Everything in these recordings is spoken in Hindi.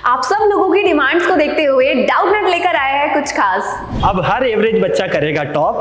आप सब लोगों की डिमांड्स को देखते हुए डाउटनेट लेकर आया है कुछ खास। अब हर एवरेज बच्चा करेगा टॉप।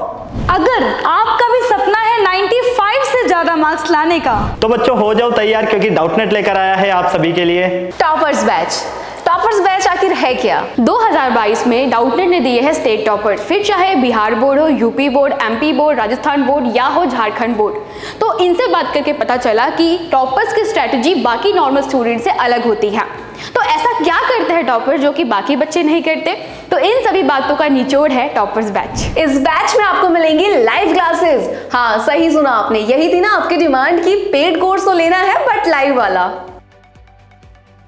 अगर आपका भी सपना है 95 से ज्यादा मार्क्स लाने का, तो बच्चों हो जाओ तैयार, क्योंकि डाउटनेट लेकर आया है आप सभी के लिए टॉपर्स बैच। टॉपर्स बैच आखिर है क्या? 2022 में डाउटनेट ने दिए हैं स्टेट टॉपर्स, फिर चाहे बिहार बोर्ड हो, UP board, MP board, Rajasthan board या हो झारखंड बोर्ड। तो इनसे बात करके पता चला कि टॉपर्स की स्ट्रेटजी बाकी नॉर्मल स्टूडेंट से अलग होती है। तो ऐसा क्या करते हैं टॉपर जो कि बाकी बच्चे नहीं करते? तो इन सभी बातों का निचोड़ है टॉपर्स बैच। इस बैच में आपको मिलेंगी लाइव क्लासेस। हाँ, सही सुना आपने, यही थी ना आपकी डिमांड की पेड कोर्स तो लेना है बट लाइव वाला।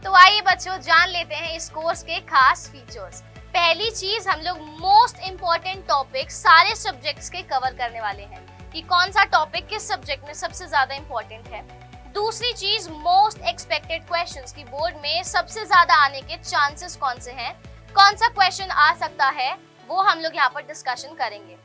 तो आइए बच्चों जान लेते हैं इस कोर्स के खास फीचर्स। पहली चीज, हम लोग मोस्ट इंपॉर्टेंट टॉपिक सारे सब्जेक्ट्स के कवर करने वाले हैं कि कौन सा टॉपिक किस सब्जेक्ट में सबसे ज्यादा इंपॉर्टेंट है। दूसरी चीज, मोस्ट एक्सपेक्टेड क्वेश्चंस की बोर्ड में सबसे ज्यादा आने के चांसेस कौन से हैं, कौन सा क्वेश्चन आ सकता है, वो हम लोग यहाँ पर डिस्कशन करेंगे।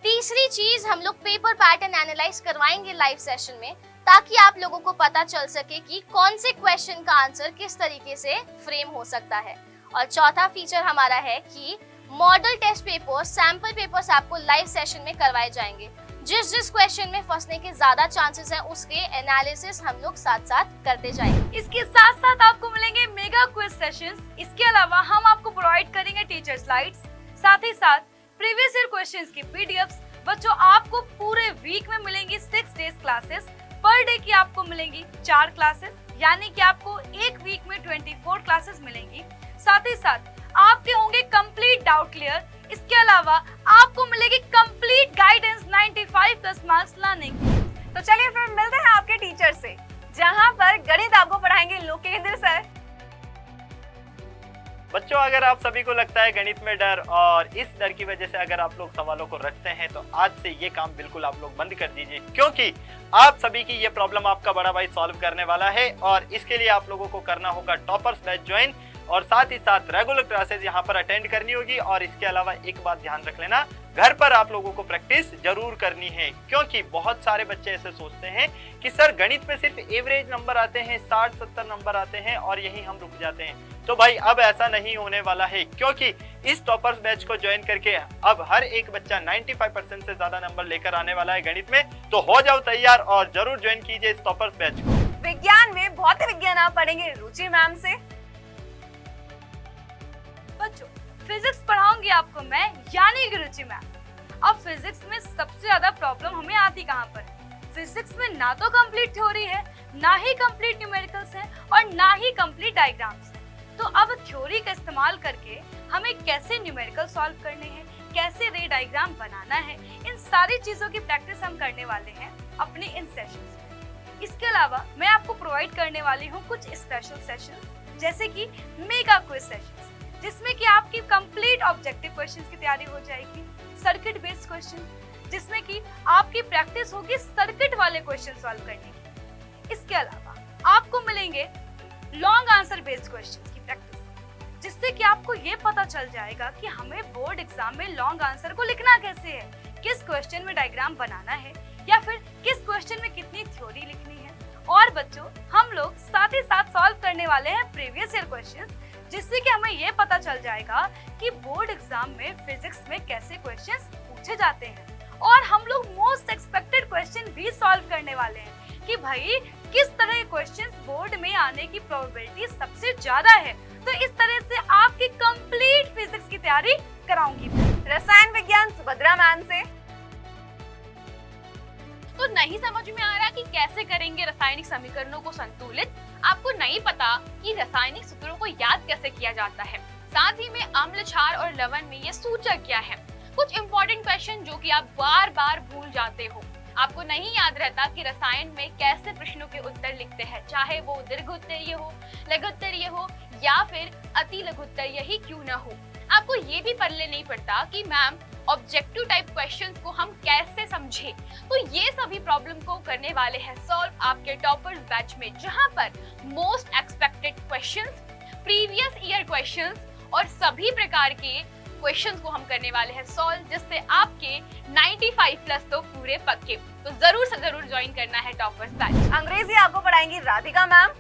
तीसरी चीज, हम लोग पेपर पैटर्न एनालाइज करवाएंगे लाइव सेशन में, ताकि आप लोगों को पता चल सके कि कौन से क्वेश्चन का आंसर किस तरीके से फ्रेम हो सकता है। और चौथा फीचर हमारा है कि model test paper, sample papers आपको लाइव सेशन में करवाए जाएंगे। जिस क्वेश्चन में फंसने के ज्यादा चांसेस हैं उसके एनालिसिस हम लोग साथ साथ करते जाएंगे। इसके साथ साथ आपको मिलेंगे मेगा क्विज सेशंस। इसके अलावा हम आपको प्रोवाइड करेंगे टीचर स्लाइड्स, साथ ही साथ प्रीवियस ईयर क्वेश्चंस की पीडीएफ्स। बच्चों आपको पूरे वीक में मिलेंगी 6 डेज क्लासेस। पर डे की आपको मिलेंगी 4 क्लासेस, यानी कि आपको एक वीक में 24 क्लासेस मिलेंगी। साथ ही साथ आपके होंगे कंप्लीट डाउट क्लियर। इसके अलावा आपको मिलेगी कंप्लीट गाइडेंस 95 प्लस मार्क्स लाने की। तो चलिए फिर मिलते हैं आपके टीचर से, जहां पर गणित आपको पढ़ाएंगे लोकेंद्र सर। बच्चों, अगर आप सभी को लगता है गणित में डर और इस डर की वजह से अगर आप लोग सवालों को रटते हैं, तो आज से ये काम बिल्कुल आप लोग बंद कर दीजिए, क्योंकि आप सभी की ये प्रॉब्लम आपका बड़ा भाई सॉल्व करने वाला है। और इसके लिए आप लोगों को करना होगा टॉपर्स बैच ज्वाइन, और साथ ही साथ रेगुलर क्लासेस यहाँ पर अटेंड करनी होगी। और इसके अलावा एक बात ध्यान रख लेना, घर पर आप लोगों को प्रैक्टिस जरूर करनी है, क्योंकि बहुत सारे बच्चे ऐसे सोचते हैं कि सर गणित में सिर्फ एवरेज नंबर आते हैं, 60-70 नंबर आते हैं और यही हम रुक जाते हैं। तो भाई अब ऐसा नहीं होने वाला है, क्योंकि इस टॉपर्स बैच को ज्वाइन करके अब हर एक बच्चा 95% से ज्यादा नंबर लेकर आने वाला है गणित में। तो हो जाओ तैयार और जरूर ज्वाइन कीजिए इस टॉपर्स बैच को। विज्ञान में भौतिक विज्ञान आप पढ़ेंगे रुचि मैम से। बच्चों फिजिक्स पढ़ाऊंगी आपको मैं, यानी कि रुचि मैम। अब फिजिक्स में सबसे ज्यादा प्रॉब्लम हमें आती कहाँ पर? फिजिक्स में ना तो कंप्लीट थ्योरी है, ना ही कंप्लीट न्यूमेरिकल्स है और ना ही कंप्लीट डायग्राम्स है। तो अब थ्योरी का इस्तेमाल करके हमें कैसे न्यूमेरिकल सॉल्व करने हैं, कैसे रे डायग्राम बनाना है, इन सारी चीजों की प्रैक्टिस हम करने वाले हैं अपने इन सेशंस में। इसके अलावा मैं आपको प्रोवाइड करने वाली हूँ कुछ स्पेशल सेशंस, जैसे कि मेगा क्विज सेशंस, जिसमें कि आपकी कंप्लीट ऑब्जेक्टिव क्वेश्चंस की तैयारी हो जाएगी। सर्किट बेस्ड क्वेश्चन, जिसमें कि आपकी प्रैक्टिस होगी सर्किट वाले क्वेश्चन सॉल्व करने की। इसके अलावा आपको मिलेंगे लॉन्ग आंसर बेस्ड क्वेश्चंस की प्रैक्टिस, जिससे कि आपको ये पता चल जाएगा कि हमें बोर्ड एग्जाम में लॉन्ग आंसर को लिखना कैसे है, किस क्वेश्चन में डायग्राम बनाना है या फिर किस क्वेश्चन में कितनी थ्योरी लिखनी है। और बच्चों हम लोग साथ ही साथ सॉल्व करने वाले हैं प्रीवियस ईयर क्वेश्चंस, जिससे कि हमें ये पता चल जाएगा कि बोर्ड एग्जाम में फिजिक्स में कैसे क्वेश्चंस पूछे जाते हैं। और हम लोग मोस्ट एक्सपेक्टेड क्वेश्चन भी सॉल्व करने वाले हैं कि भाई किस तरह के क्वेश्चंस बोर्ड में आने की प्रोबेबिलिटी सबसे ज्यादा है। तो इस तरह से आपकी कंप्लीट फिजिक्स की तैयारी कराऊंगी। रसायन विज्ञान सुभद्रा मैम से। तो नहीं समझ में आ रहा कि कैसे करेंगे रासायनिक समीकरणों को संतुलित? आपको नहीं पता कि रासायनिक सूत्रों को याद कैसे किया जाता है, साथ ही में अम्ल, क्षार और लवण में ये सूचक क्या है, कुछ इंपॉर्टेंट क्वेश्चन जो कि आप बार बार भूल जाते हो। आपको नहीं याद रहता कि रसायन में कैसे प्रश्नों के उत्तर लिखते हैं, चाहे वो दीर्घ उत्तरीय हो, लघु उत्तरीय हो या फिर अति लघु उत्तरीय ही क्यों ना हो। आपको ये भी पढ़ने नहीं पड़ता कि मैम ऑब्जेक्टिव टाइप क्वेश्चंस को हम कैसे समझे। तो ये सभी प्रॉब्लम को करने वाले हैं सॉल्व आपके टॉपर्स बैच में, जहां पर most expected questions, previous year questions और सभी प्रकार के क्वेश्चंस को हम करने वाले हैं सॉल्व, जिससे आपके 95 प्लस तो पूरे पक्के। तो जरूर से जरूर ज्वाइन करना है टॉपर्स बैच। अंग्रेजी आपको पढ़ाएंगी राधिका मैम।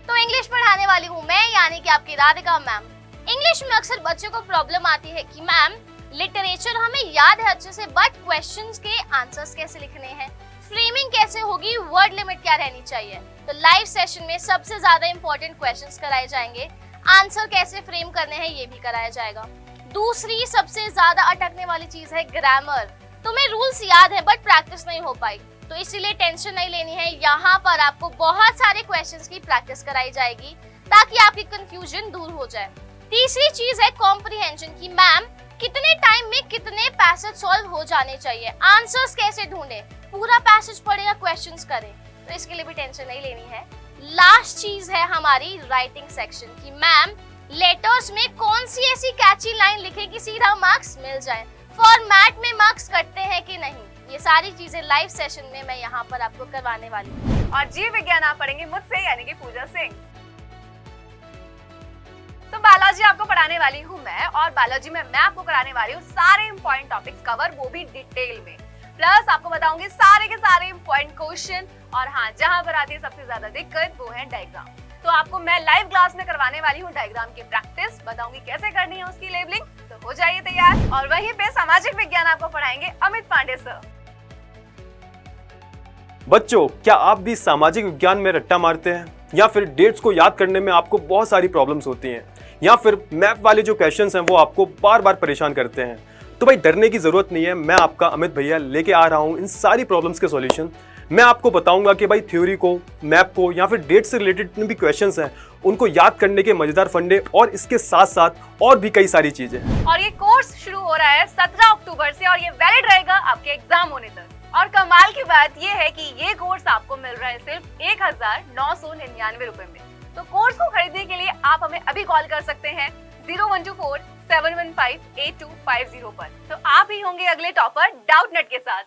तो इंग्लिश पढ़ाने पढ़ाने वाली हूँ मैं, यानी कि आपकी राधिका मैम। इंग्लिश में अक्सर बच्चों को प्रॉब्लम आती है कि मैम लिटरेचर हमें याद है अच्छे से, बट क्वेश्चंस के आंसर्स कैसे लिखने हैं, फ्रेमिंग कैसे होगी, वर्ड लिमिट क्या रहनी चाहिए। तो लाइव सेशन में सबसे ज्यादा इंपॉर्टेंट क्वेश्चंस कराए जाएंगे, आंसर कैसे फ्रेम करने हैं ये भी कराया जाएगा। दूसरी सबसे ज्यादा अटकने वाली चीज है ग्रामर। तुम्हें रूल्स याद है बट प्रैक्टिस नहीं हो पाई, तो इसीलिए टेंशन नहीं लेनी है। यहाँ पर आपको बहुत सारे क्वेश्चंस की प्रैक्टिस कराई जाएगी ताकि आपकी कंफ्यूजन दूर हो जाए। तीसरी चीज है कॉम्प्रिहेंशन की मैम कितने टाइम में कितने पैसेज सॉल्व हो जाने चाहिए, आंसर्स कैसे ढूंढे, पूरा पैसेज पढ़े या क्वेश्चंस करें, तो इसके लिए भी टेंशन नहीं लेनी है। लास्ट चीज है हमारी राइटिंग सेक्शन की मैम लेटर्स में कौन सी ऐसी कैची लाइन लिखे कि सीधा मार्क्स मिल जाए, फॉर्मेट में मार्क्स कटते हैं कि नहीं, ये सारी चीजें लाइव सेशन में मैं यहाँ पर आपको करवाने वाली हूँ। और जीव विज्ञान आप पढ़ेंगे मुझसे, यानी कि पूजा सिंह। तो बायोलॉजी आपको पढ़ाने वाली हूँ मैं, और बायोलॉजी में मैं आपको कराने वाली हूँ सारे इंपॉर्टेंट टॉपिक्स कवर, वो भी डिटेल में। प्लस आपको बताऊंगी सारे के सारे इंपॉर्टेंट क्वेश्चन। और हाँ, जहाँ पर आती है सबसे ज्यादा दिक्कत वो है डायग्राम। तो आपको मैं लाइव क्लास में करवाने वाली हूँ डायग्राम की प्रैक्टिस, बताऊंगी कैसे करनी है उसकी लेबलिंग। तो हो जाइए तैयार। और वहीं पे सामाजिक विज्ञान आपको पढ़ाएंगे अमित पांडे सर। बच्चों, क्या आप भी सामाजिक विज्ञान में रट्टा मारते हैं, या फिर डेट्स को याद करने में आपको बहुत सारी प्रॉब्लम्स होती हैं, या फिर मैप वाले जो क्वेश्चंस हैं वो आपको बार बार परेशान करते हैं? तो भाई डरने की ज़रूरत नहीं है। मैं आपका अमित भैया लेके आ रहा हूँ इन सारी प्रॉब्लम्स के सॉल्यूशन। मैं आपको बताऊंगा कि भाई थ्योरी को, मैप को, या फिर डेट से रिलेटेड जितने भी क्वेश्चंस हैं उनको याद करने के मजेदार फंडे, और इसके साथ साथ और भी कई सारी चीजें। और ये कोर्स शुरू हो रहा है 17 अक्टूबर से, और ये वैलिड रहेगा आपके एग्जाम होने तक। और कमाल की बात ये है कि ये कोर्स आपको मिल रहा है सिर्फ 1999 रुपए में। तो कोर्स को खरीदने के लिए आप हमें अभी कॉल कर सकते हैं 0124 715 8250 पर। तो आप ही होंगे अगले टॉपर डाउटनेट के साथ।